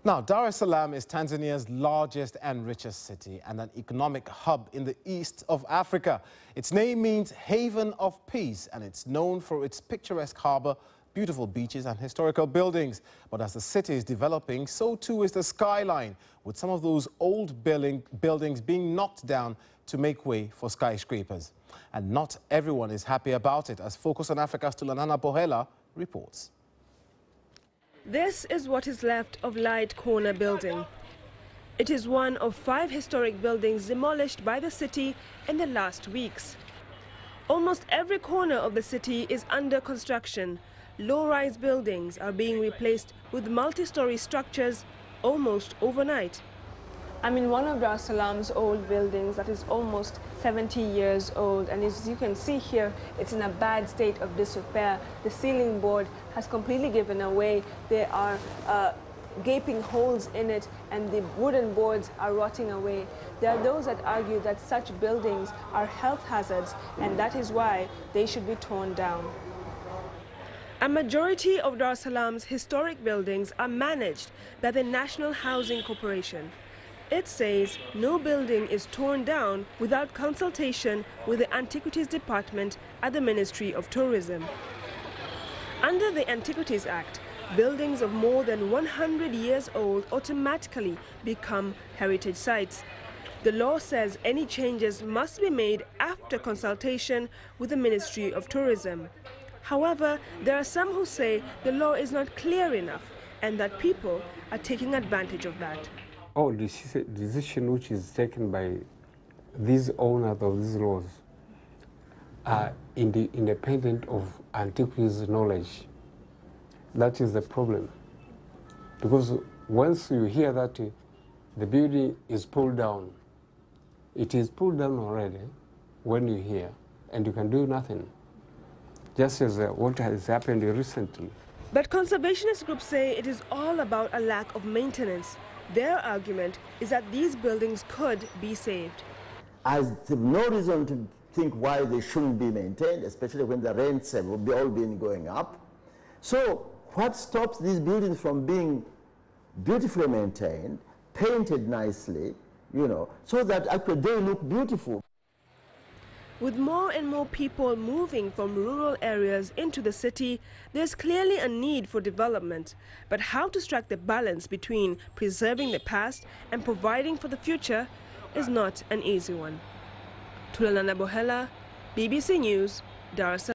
Now, Dar es Salaam is Tanzania's largest and richest city and an economic hub in the east of Africa. Its name means haven of peace, and it's known for its picturesque harbor, beautiful beaches and historical buildings. But as the city is developing, so too is the skyline, with some of those old buildings being knocked down to make way for skyscrapers. And not everyone is happy about it, as Focus on Africa's Tulanana Bohela reports. This is what is left of Light Corner building. It is one of 5 historic buildings demolished by the city in the last weeks. Almost every corner of the city is under construction. Low-rise buildings are being replaced with multi-story structures almost overnight. I'm in one of Dar es Salaam's old buildings that is almost 70 years old, and as you can see here, it's in a bad state of disrepair. The ceiling board has completely given away. There are gaping holes in it, and the wooden boards are rotting away. There are those that argue that such buildings are health hazards, and that is why they should be torn down. A majority of Dar es Salaam's historic buildings are managed by the National Housing Corporation. It says no building is torn down without consultation with the Antiquities Department at the Ministry of Tourism. Under the Antiquities Act, buildings of more than 100 years old automatically become heritage sites. The law says any changes must be made after consultation with the Ministry of Tourism. However, there are some who say the law is not clear enough and that people are taking advantage of that. All decision which is taken by these owners of these laws are independent of antiquities knowledge. That is the problem. Because once you hear that the building is pulled down, it is pulled down already when you hear, and you can do nothing. Just as what has happened recently. But conservationist groups say it is all about a lack of maintenance. Their argument is that these buildings could be saved. I have no reason to think why they shouldn't be maintained, especially when the rents have all been going up. So what stops these buildings from being beautifully maintained, painted nicely, so that actually they look beautiful? With more and more people moving from rural areas into the city, there's clearly a need for development. But how to strike the balance between preserving the past and providing for the future is not an easy one. Tulanana Bohela, BBC News, Dar es Salaam.